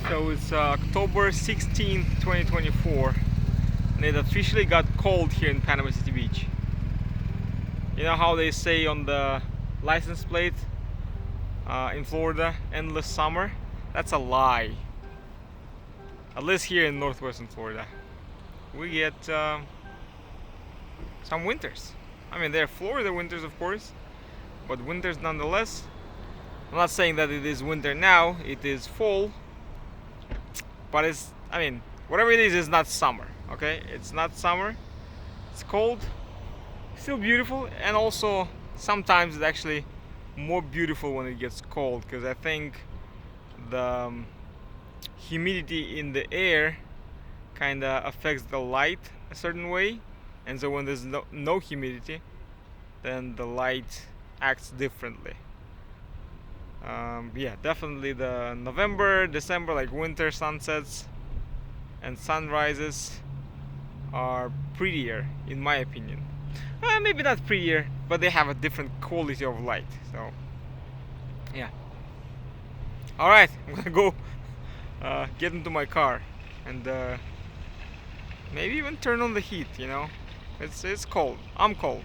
So it's October 16th, 2024, and it officially got cold here in Panama City Beach. You know how they say on the license plate in Florida, endless summer? That's a lie. At least here in northwestern Florida, we get some winters. I mean, they're Florida winters, of course, but winters nonetheless. I'm not saying that it is winter now, it is fall, but I mean, whatever it is not summer, okay? It's not summer, it's cold, still beautiful, and also sometimes it's actually more beautiful when it gets cold, because I think the humidity in the air kind of affects the light a certain way, and so when there's no humidity, then the light acts differently. Yeah, definitely the November, December, like winter sunsets and sunrises are prettier, in my opinion. Maybe not prettier, but they have a different quality of light. So, yeah. All right, I'm gonna go get into my car and maybe even turn on the heat. You know, it's cold. I'm cold.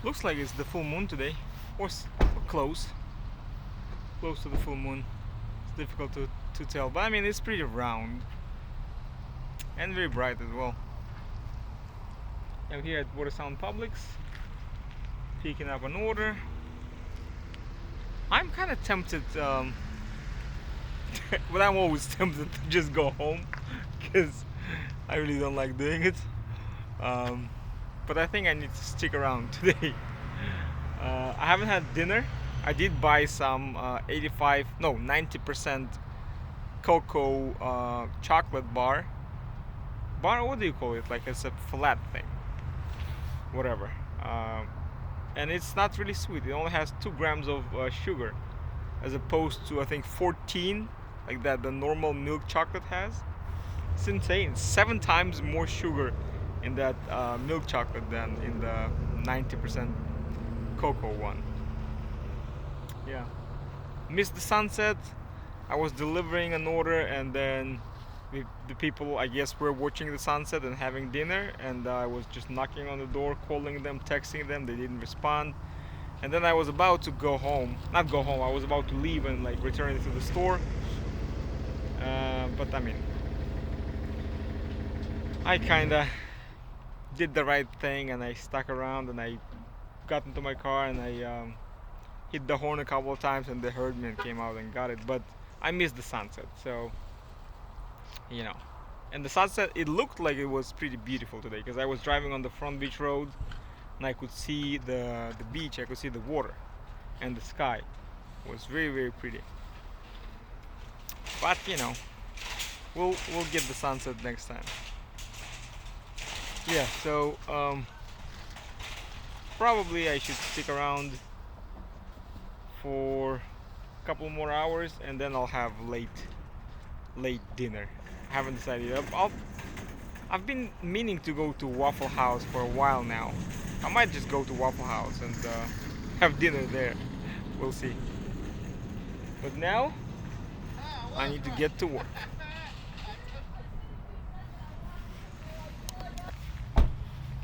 Looks like it's the full moon today, or close, close to the full moon. It's difficult to tell, but I mean it's pretty round and very bright as well. I'm here at Watersound Publix, picking up an order. I'm kind of tempted, but I'm always tempted to just go home because I really don't like doing it. Um, but I think I need to stick around today. I haven't had dinner. I did buy some 90% cocoa chocolate bar. What do you call it? Like it's a flat thing. Whatever. And it's not really sweet. It only has 2 grams of sugar, as opposed to I think 14, like that the normal milk chocolate has. It's insane. 7 times more sugar in that milk chocolate than in the 90% cocoa one. Yeah. Missed the sunset. I was delivering an order, and then the people, I guess, were watching the sunset and having dinner, and I was just knocking on the door, calling them, texting them. They didn't respond, and then I was about to go home. Not go home. I was about to leave and like return it to the store. But I mean, I kinda did the right thing, and I stuck around, and I got into my car, and I hit the horn a couple of times, and they heard me and came out and got it. But I missed the sunset, so you know. And the sunset, it looked like it was pretty beautiful today because I was driving on the Front Beach Road, and I could see the beach, I could see the water, and the sky. It was very, very pretty. But you know, we'll get the sunset next time. Yeah, so probably I should stick around for a couple more hours, and then I'll have late dinner. I haven't decided. I've been meaning to go to Waffle House for a while now. I might just go to Waffle House and have dinner there. We'll see. But now I need to get to work.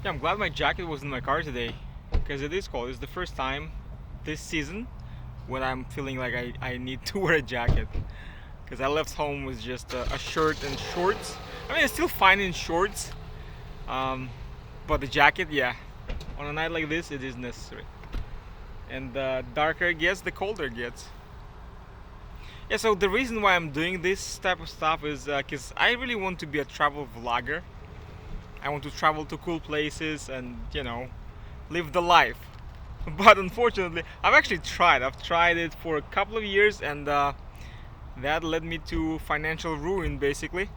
Yeah, I'm glad my jacket was in my car today because it is cold. It's the first time this season when I'm feeling like I need to wear a jacket, because I left home with just a shirt and shorts. I mean, it's still fine in shorts, but the jacket, yeah, on a night like this, it is necessary. And the darker it gets, the colder it gets. Yeah, so the reason why I'm doing this type of stuff is because I really want to be a travel vlogger. I want to travel to cool places and, you know, live the life. But unfortunately, I've tried it for a couple of years, and that led me to financial ruin basically.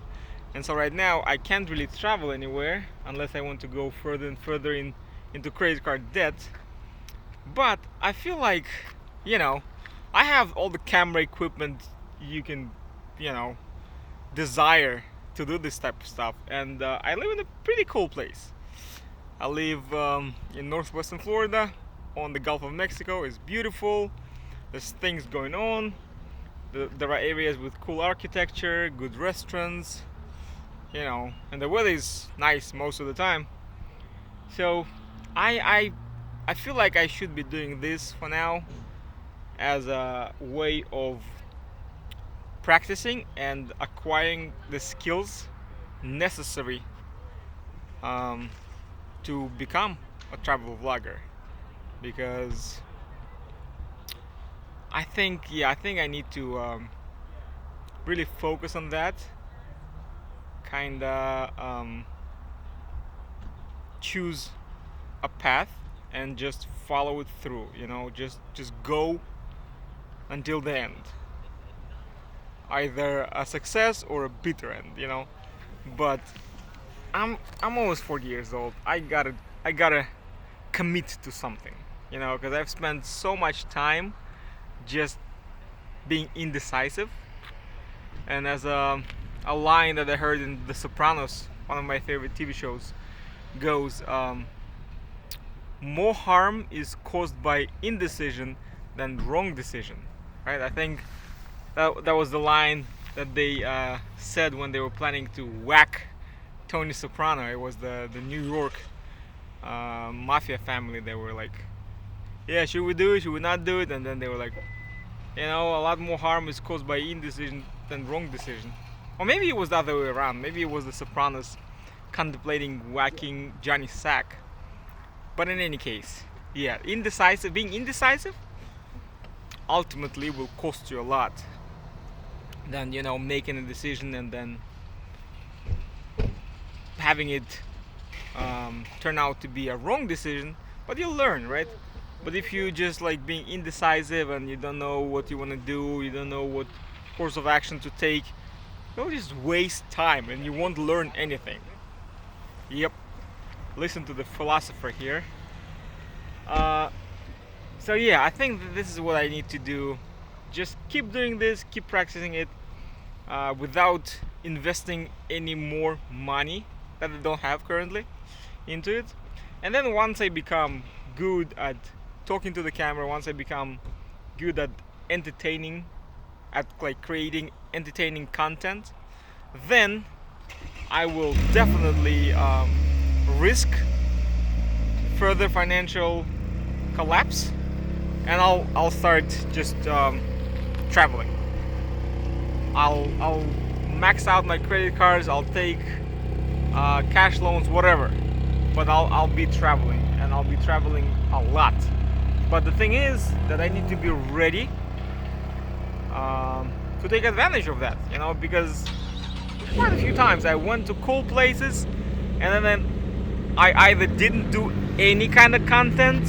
And so right now I can't really travel anywhere unless I want to go further and further into credit card debt. But I feel like, you know, I have all the camera equipment you can, you know, desire to do this type of stuff, and I live in a pretty cool place. I live in northwestern Florida on the Gulf of Mexico. It's beautiful. There's things going on. There are areas with cool architecture, good restaurants, you know, and the weather is nice most of the time. So I feel like I should be doing this for now as a way of practicing and acquiring the skills necessary um, to become a travel vlogger, because I think I need to really focus on that, kinda choose a path and just follow it through, you know, just go until the end, either a success or a bitter end, you know. But I'm almost 40 years old. I gotta commit to something, you know, because I've spent so much time just being indecisive. And as a line that I heard in The Sopranos, one of my favorite TV shows, goes, more harm is caused by indecision than wrong decision, right? I think that was the line that they said when they were planning to whack Tony Soprano. It was the New York mafia family. They were like, yeah, should we do it, should we not do it? And then they were like, you know, a lot more harm is caused by indecision than wrong decision. Or maybe it was the other way around. Maybe it was the Sopranos contemplating whacking Johnny Sack. But in any case, yeah, being indecisive ultimately will cost you a lot than, you know, making a decision and then having it turn out to be a wrong decision. But you'll learn, right? But if you just like being indecisive and you don't know what you want to do, you don't know what course of action to take, you'll just waste time and you won't learn anything. Yep. Listen to the philosopher here. So yeah, I think that this is what I need to do. Just keep doing this, keep practicing it, without investing any more money that I don't have currently into it. And then once I become good at talking to the camera, once I become good at entertaining, at like creating entertaining content, then I will definitely risk further financial collapse, and I'll start just traveling. I'll max out my credit cards. I'll take cash loans, whatever. But I'll be traveling, and I'll be traveling a lot. But the thing is that I need to be ready to take advantage of that, you know, because quite a few times I went to cool places, and then I either didn't do any kind of content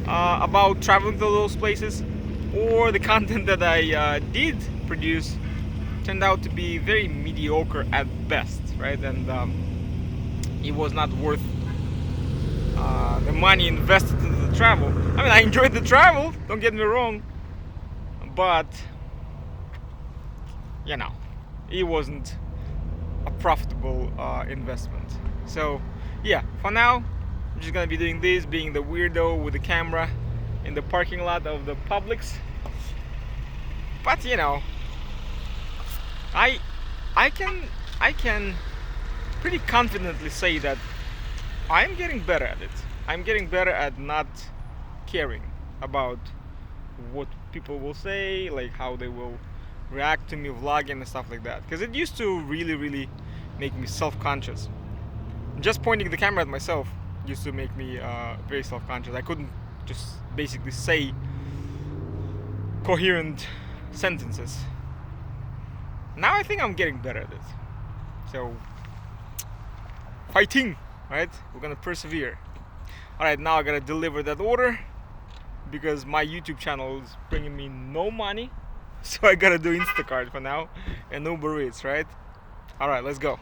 about traveling to those places, or the content that I did produce turned out to be very mediocre at best, right? And it was not worth the money invested into the travel. I mean, I enjoyed the travel, don't get me wrong, but you know, it wasn't a profitable investment. So yeah, for now I'm just gonna be doing this, being the weirdo with the camera in the parking lot of the Publix. But you know, I can pretty confidently say that I'm getting better at it. I'm getting better at not caring about what people will say, like how they will react to me vlogging and stuff like that. Because it used to really make me self-conscious. Just pointing the camera at myself used to make me very self-conscious. I couldn't just basically say coherent sentences. Now I think I'm getting better at it. So, fighting, right? We're gonna persevere. All right, now I gotta deliver that order because my YouTube channel is bringing me no money, so I gotta do Instacart for now and Uber Eats, right? All right, let's go.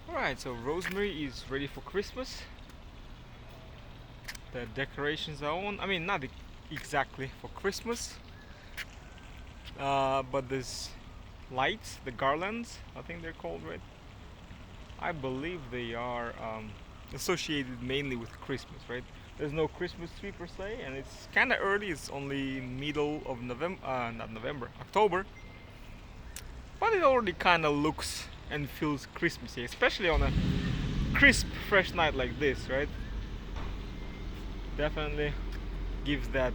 Alright, so Rosemary is ready for Christmas. The decorations are on. I mean, not exactly for Christmas, but there's lights, the garlands, I think they're called, right? I believe they are associated mainly with Christmas, right? There's no Christmas tree per se, and it's kind of early. It's only middle of November, not November, October. But it already kind of looks and feels Christmassy, especially on a crisp, fresh night like this, right? Definitely gives that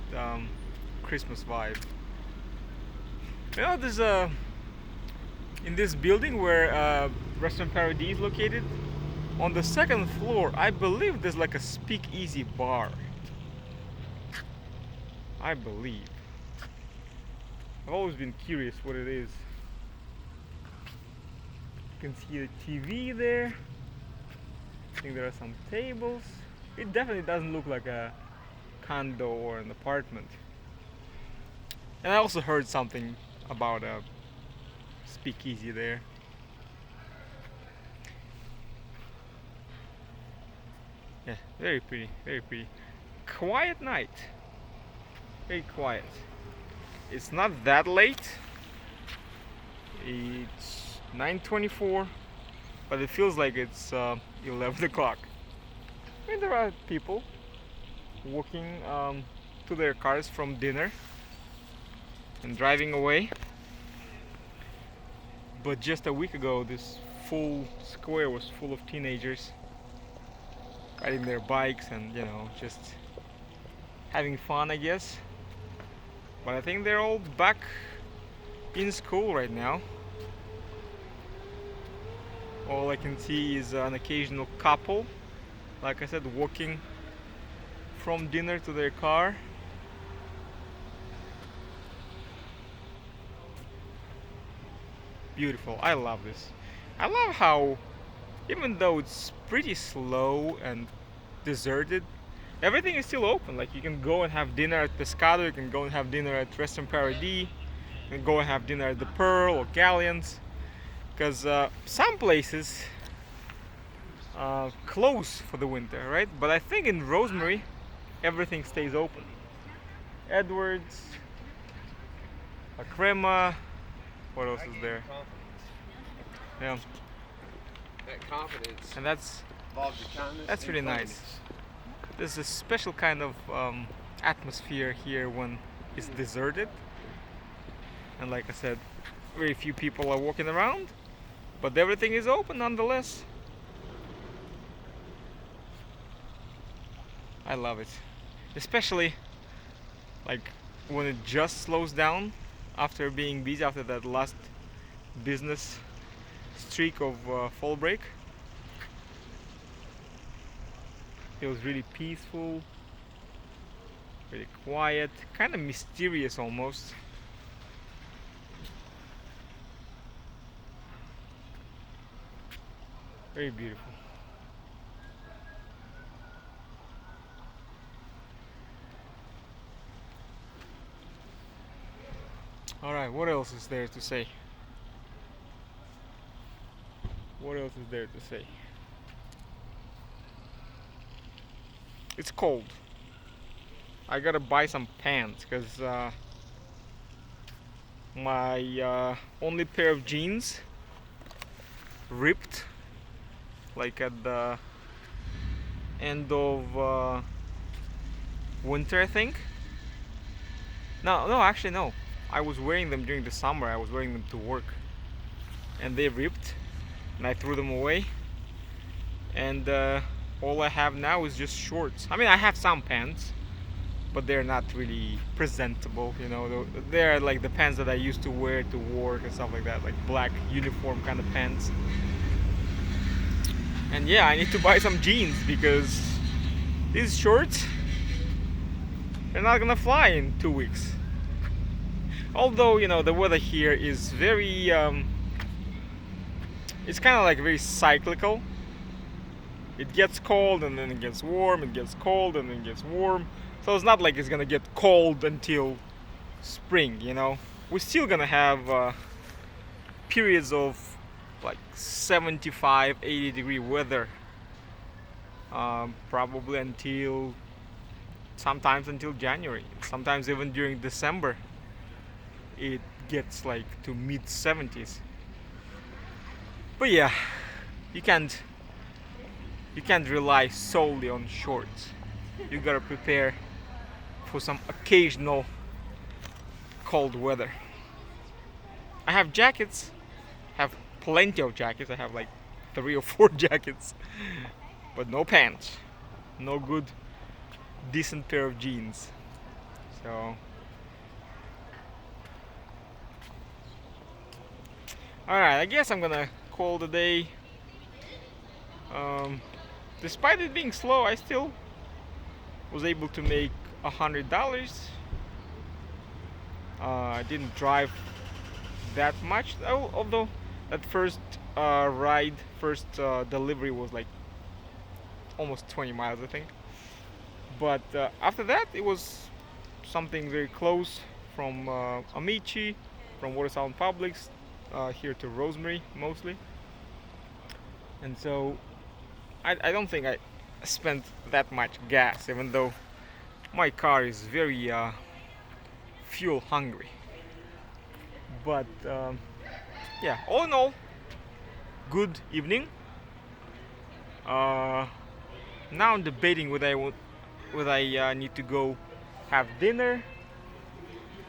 Christmas vibe. You know, there's a in this building where Restaurant Paradis is located. On the second floor, I believe there's like a speakeasy bar. I believe. I've always been curious what it is. You can see the TV there. I think there are some tables. It definitely doesn't look like a condo or an apartment. And I also heard something about a speakeasy there. Yeah, very pretty, very pretty. Quiet night. Very quiet. It's not that late. It's 9:24, but it feels like it's 11 o'clock. I mean, there are people walking to their cars from dinner and driving away. But just a week ago, this full square was full of teenagers riding their bikes and, you know, just having fun, I guess. But I think they're all back in school right now. All I can see is an occasional couple, like I said, walking from dinner to their car. Beautiful. I love this. I love how, even though it's pretty slow and deserted, everything is still open. Like, you can go and have dinner at Pescado, you can go and have dinner at Restaurant Paradis, you can go and have dinner at the Pearl or Galleons. Because some places close for the winter, right? But I think in Rosemary, everything stays open. Edwards, La Crema, what else is there? Yeah. That confidence And that's involves your kindness. That's and really nice. cleanliness. There's a special kind of atmosphere here when it's deserted. And like I said, very few people are walking around, but everything is open nonetheless. I love it. Especially like when it just slows down after being busy, after that last business streak of fall break. It was really peaceful, really quiet, kind of mysterious almost. Very beautiful. Alright, what else is there to say? What else is there to say? It's cold. I gotta buy some pants because My only pair of jeans ripped, like at the end of winter, I think. No, actually no. I was wearing them during the summer. I was wearing them to work, and they ripped, and I threw them away. And all I have now is just shorts. I mean, I have some pants, but they're not really presentable. You know, they're like the pants that I used to wear to work and stuff like that, like black uniform kind of pants. And yeah, I need to buy some jeans because these shorts, they're not gonna fly in 2 weeks. Although, you know, the weather here is very it's kind of like very cyclical. It gets cold and then it gets warm, it gets cold and then it gets warm. So it's not like it's gonna get cold until spring, you know. We're still gonna have periods of like 75, 80-degree weather, probably until sometimes until January. Sometimes even during December, it gets like to mid 70s. But yeah, you can't rely solely on shorts. You gotta prepare for some occasional cold weather. I have jackets, have plenty of jackets. I have like 3 or 4 jackets, but no pants, no good, decent pair of jeans. So, alright, I guess I'm gonna call the day. Despite it being slow, I still was able to make $100. I didn't drive that much, although that first delivery was like almost 20 miles, I think. But after that, it was something very close from Amici, from Watersound Publix, here to Rosemary mostly. And so I don't think I spent that much gas, even though my car is very fuel hungry. But yeah, all in all, good evening. Now I'm debating whether I need to go have dinner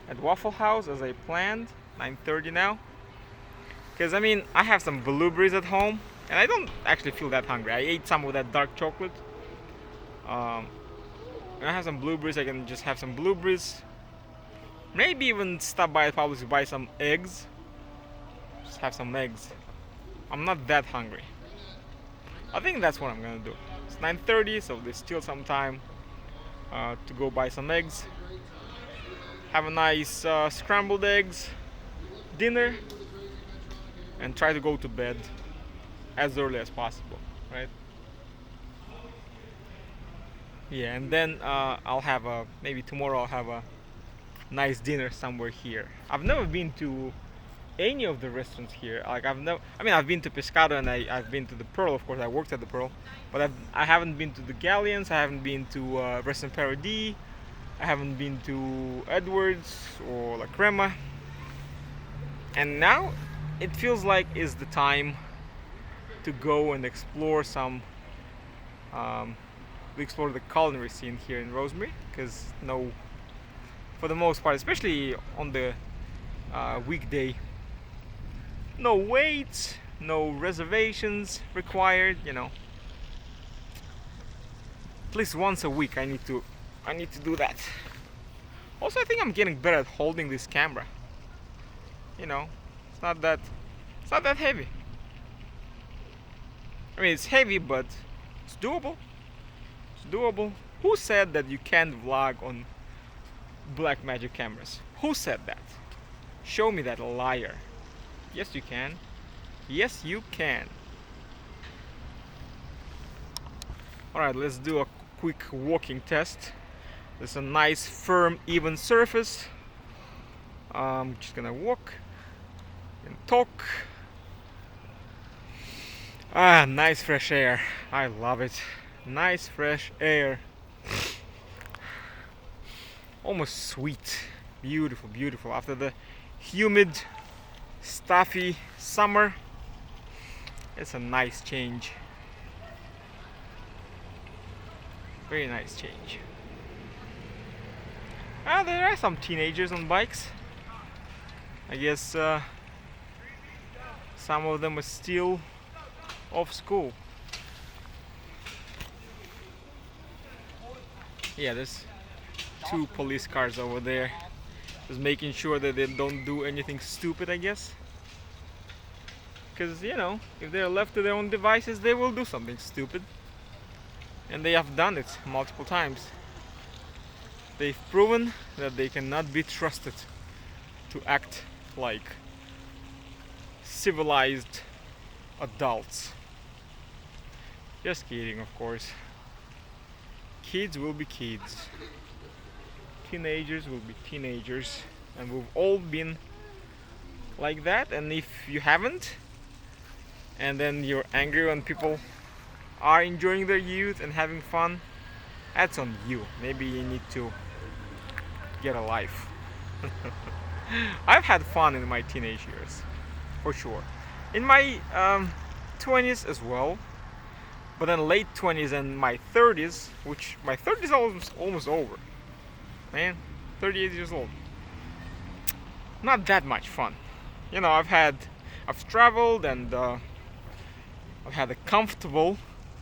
at Waffle House as I planned. 9:30 now. Because I mean, I have some blueberries at home, and I don't actually feel that hungry. I ate some of that dark chocolate. And I have some blueberries. I can just have some blueberries. Maybe even stop by Publix to buy some eggs. Just have some eggs. I'm not that hungry. I think that's what I'm gonna do. It's 9:30, so there's still some time to go buy some eggs. Have a nice scrambled eggs dinner, and try to go to bed as early as possible, right? Yeah, and then I'll have maybe tomorrow I'll have a nice dinner somewhere here. I've never been to any of the restaurants here. Like I've been to Pescado and I've been to the Pearl, of course. I worked at the Pearl, but I haven't been to the Galleons. I haven't been to Restaurant Paradis. I haven't been to Edwards or La Crema. And now it feels like is the time to go and explore explore the culinary scene here in Rosemary, because for the most part, especially on the weekday, no waits, no reservations required. You know, at least once a week I need to do that. Also, I think I'm getting better at holding this camera. You know, it's not that heavy. I mean, it's heavy, but it's doable. It's doable. Who said that you can't vlog on Blackmagic cameras? Who said that? Show me that liar. Yes, you can. Yes, you can. Alright, let's do a quick walking test. There's a nice, firm, even surface. I'm just gonna walk and talk. Nice fresh air. I love it. Nice fresh air. Almost sweet. Beautiful, beautiful. After the humid, stuffy summer. It's a nice change. Very nice change. There are some teenagers on bikes. I guess some of them are still off school. Yeah, there's 2 police cars over there. Just making sure that they don't do anything stupid, I guess. Because, you know, if they're left to their own devices, they will do something stupid. And they have done it multiple times. They've proven that they cannot be trusted to act like civilized adults. Just kidding, of course. Kids will be kids. Teenagers will be teenagers. And we've all been like that. And if you haven't, and then you're angry when people are enjoying their youth and having fun, that's on you. Maybe you need to get a life. I've had fun in my teenage years, for sure. In my 20s as well, but then late 20s and my 30s, which my 30s are almost over. Man, 38 years old. Not that much fun. You know, I've traveled and I've had a comfortable.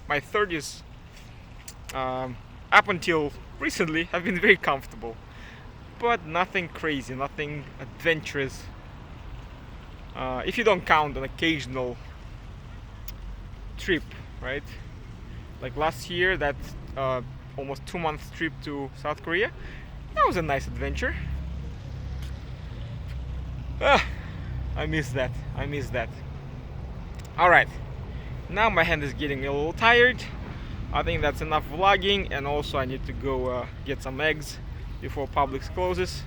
My 30s, up until recently, have been very comfortable, but nothing crazy, nothing adventurous. If you don't count an occasional trip, right? Like last year, that almost 2-month trip to South Korea, that was a nice adventure. I miss that. I miss that. All right. Now my hand is getting a little tired. I think that's enough vlogging, and also I need to go get some eggs before Publix closes.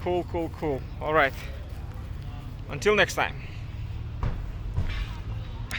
Cool. All right. Until next time.